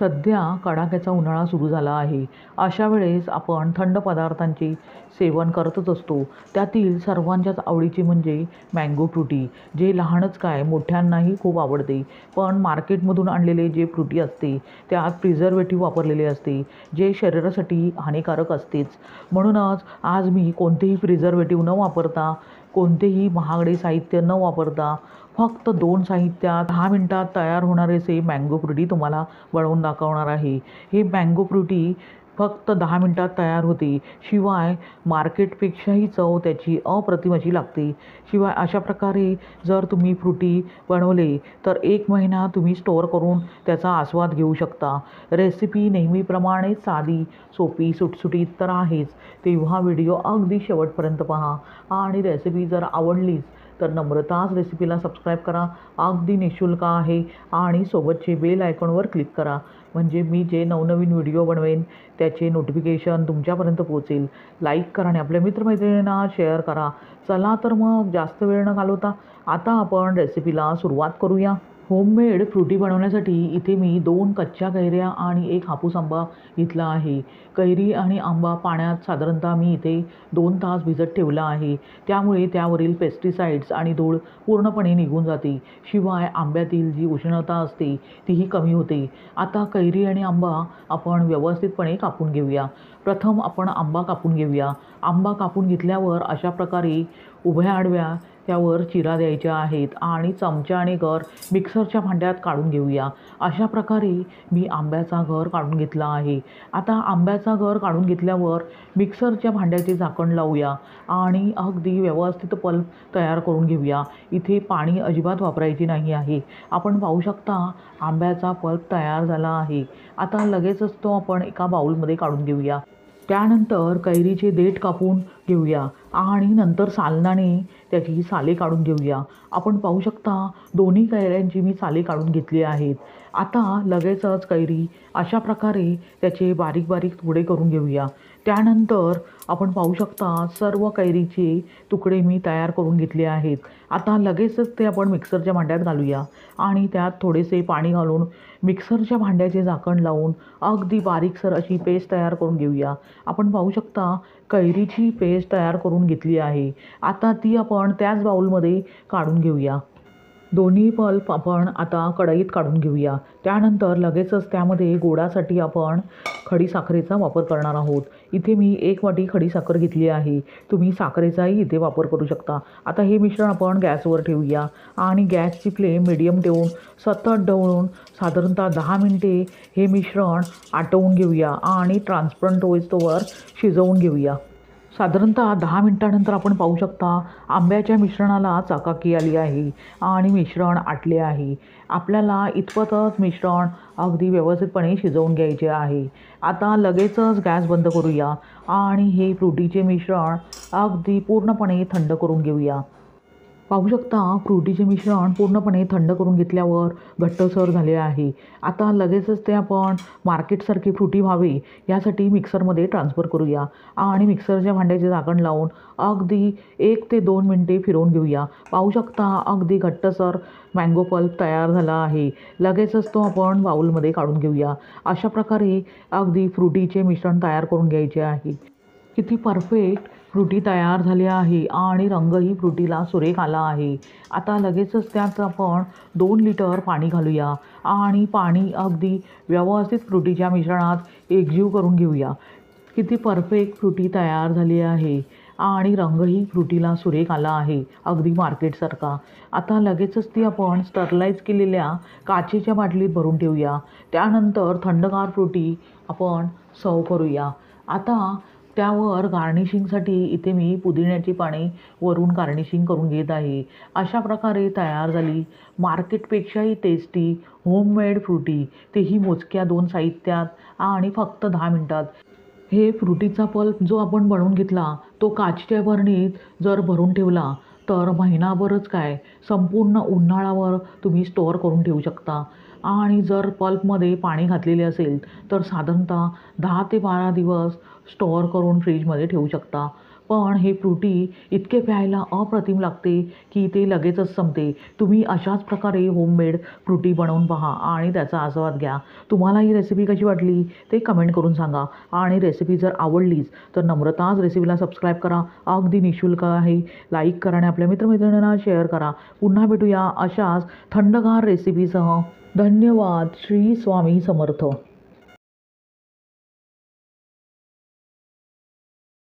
सध्या कडाक्याचा उन्हाळा सुरू झाला आहे. अशा वेळेस आपण थंड पदार्थांचे सेवन करतच असतो. त्यातील सर्वांच्याच आवडीचे म्हणजे मँगो फ्रुटी, जे लहानच काय मोठ्यांनाही खूप आवडते. पण मार्केटमधून आणलेले जे फ्रुटी असते त्यात प्रिझर्वेटिव्ह वापरलेले असते, जे शरीरासाठी हानिकारक असतेच. म्हणूनच आज मी कोणतेही प्रिझर्वेटिव्ह न वापरता, कोणतेही महागडे साहित्य न वापरता फक्त 2 साहित्यात 10 मिनिटात तयार होणारे असे मँगो फ्रुटी तुम्हाला बनवून दाखवणार आहे. हे मँगो फ्रुटी फक्त 10 मिनिटात तयार होते. शिवाय मार्केटपेक्षाही चव त्याची अप्रतिम अशी लागते. शिवाय अशा प्रकारे जर तुम्ही फ्रुटी बनवले तर 1 महिना तुम्ही स्टोअर करून त्याचा आस्वाद घेऊ शकता. रेसिपी नेहमीप्रमाणेच साधी, सोपी, सुटसुटीत तर आहेच. तेव्हा व्हिडिओ अगदी शेवटपर्यंत पहा आणि रेसिपी जर आवडलीच तर नम्रताच रेसिपीला सबस्क्राईब करा. अगदी निःशुल्क आहे आणि सोबतचे बेल आयकॉनवर क्लिक करा, म्हणजे मी जे नवनवीन व्हिडिओ बनवेन त्याचे नोटिफिकेशन तुमच्यापर्यंत पोहोचेल. लाईक करा आणि आपल्या मित्रमैत्रिणींना शेअर करा. चला तर मग जास्त वेळ न घालवता आता आपण रेसिपीला सुरुवात करूया. होममेड फ्रुटी बनवण्यासाठी इथे मी 2 कच्च्या कैऱ्या आणि 1 हापूस आंबा घेतला आहे. कैरी आणि आंबा पाण्यात साधारणतः मी इथे 2 तास भिजत ठेवला आहे. त्यामुळे त्यावरील पेस्टिसाइड्स आणि धूळ पूर्णपणे निघून जाते. शिवाय आंब्यातील जी उष्णता असते तीही कमी होते. आता कैरी आणि आंबा आपण व्यवस्थितपणे कापून घेऊया. प्रथम आपण आंबा कापून घेऊया. आंबा कापून घेतल्यावर अशा प्रकारे उभ्या आडव्या त्यावर चिरा द्यायच्या आहेत आणि चमचा आणि गर मिक्सरच्या भांड्यात काढून घेऊया. अशा प्रकारे मी आंब्याचा गर काढून घेतला आहे. आता आंब्याचा गर काढून घेतल्यावर मिक्सरच्या भांड्याचे झाकण लावूया आणि अगदी व्यवस्थित पल्प तयार करून घेऊया. इथे पाणी अजिबात वापरायचे नाही आहे. आपण पाहू शकता आंब्याचा पल्प तयार झाला आहे. आता लगेचच तो आपण एका बाउलमध्ये काढून घेऊया. त्यानंतर कैरीचे देठ कापून घेऊया आणि नंतर सालनाने त्याची साले काढून घेऊया. आपण पाहू शकता दोन्ही कैऱ्यांची मी साले काढून घेतली आहेत. आता लगेचच कैरी अशा प्रकारे त्याचे बारीक बारीक तुकडे करून घेऊया. त्यानंतर आपण पाहू शकता सर्व कैरीचे तुकडे मी तयार करून घेतले आहेत. आता लगेचच ते आपण मिक्सरच्या भांड्यात घालूया आणि त्यात थोडेसे पाणी घालून मिक्सरच्या भांड्याचे झाकण लावून अगदी बारीकसर अशी पेस्ट तयार करून घेऊया. आपण पाहू शकता कैरीची पेस्ट तयार करून घेतली आहे. आता ती आपण त्याच बाउलमध्ये काढून घेऊया. दोन्ही पल्प आपण आता कढईत काढून घेऊया. त्यानंतर लगेचच त्यामध्ये गोडासाठी आपण खडीसाखरेचा वापर करणार आहोत. इथे मी 1 वाटी खडीसाखर घेतली आहे. तुम्ही साखरेचाही इथे वापर करू शकता. आता हे मिश्रण आपण गॅसवर ठेवूया आणि गॅसची फ्लेम मिडियम ठेवून सतत ढवळून साधारणतः 10 मिनिटे हे मिश्रण आटवून घेऊया आणि ट्रान्सपरंट होईस्तोवर शिजवून घेऊया. साधारणतः 10 मिनिटानंतर आपण पाहू शकता आंब्याच्या मिश्रणाला चकाकी आली आहे आणि मिश्रण आटले आहे. आपल्याला इतपतच मिश्रण अगदी व्यवस्थितपणे शिजवून घ्यायचे आहे. आता लगेचच गॅस बंद करूया आणि हे फ्रुटीचे मिश्रण अगदी पूर्णपणे थंड करून घेऊया. पाहू शकता फ्रुटीचे मिश्रण पूर्णपणे थंड करून घेतल्यावर घट्टसर झाले आहे. आता लगेचच ते आपण मार्केटसारखे फ्रुटी व्हावे यासाठी मिक्सरमध्ये ट्रान्सफर करूया आणि मिक्सरच्या भांड्याचे झाकण लावून अगदी 1 ते 2 मिनिटे फिरवून घेऊया. पाहू शकता अगदी घट्टसर मँगो पल्प तयार झाला आहे. लगेचच तो आपण बाउलमध्ये काढून घेऊया. अशा प्रकारे अगदी फ्रुटीचे मिश्रण तयार करून घ्यायचे आहे. किती परफेक्ट फ्रुटी तयार झाली आहे आणि रंगही फ्रुटीला सुरेख आला आहे. आता लगेचच त्यात आपण 2 लिटर पाणी घालूया आणि पाणी अगदी व्यवस्थित फ्रुटीच्या मिश्रणात एकजीव करून घेऊया. किती परफेक्ट फ्रुटी तयार झाली आहे आणि रंगही फ्रुटीला सुरेख आला आहे, अगदी मार्केटसारखा. आता लगेचच ती आपण स्टरलाइज केलेल्या काचेच्या बाटलीत भरून ठेवूया. त्यानंतर थंडगार फ्रुटी आपण सर्व करूया. आता त्यावर गार्निशिंगसाठी इथे मी पुदिन्याची पाने वरून गार्निशिंग करून घेत आहे. अशा प्रकारे तयार झाली मार्केटपेक्षाही टेस्टी होममेड फ्रुटी, तेही मोजक्या 2 साहित्यात आणि फक्त 10 मिनिटात. हे फ्रुटीचा पल्प जो आपण बनवून घेतला तो काचच्या बरणीत जर भरून ठेवला तर महिनाभरच काय संपूर्ण उन्हाळ्यावर तुम्ही स्टोअर करून ठेवू शकता. आणि जर पल्पमध्ये पाणी घातलेले असेल तर साधारणतः 10 ते 12 दिवस स्टोअर करून फ्रीजमध्ये ठेवू शकता. पण हे फ्रुटी इतके प्यायला अप्रतिम लागते की ते लगेचच संपते. तुम्ही अशाच प्रकारे होममेड फ्रुटी बनवून पहा आणि त्याचा आस्वाद घ्या. तुम्हाला ही रेसिपी कशी वाटली ते कमेंट करून सांगा आणि रेसिपी जर आवडलीच तर नम्रताच रेसिपीला सबस्क्राईब करा. अगदी निःशुल्क आहे. लाईक करा आणि आपल्या मित्रमैत्रिणींना शेअर करा. पुन्हा भेटूया अशाच थंडगार रेसिपीसह. धन्यवाद. श्री स्वामी समर्थ.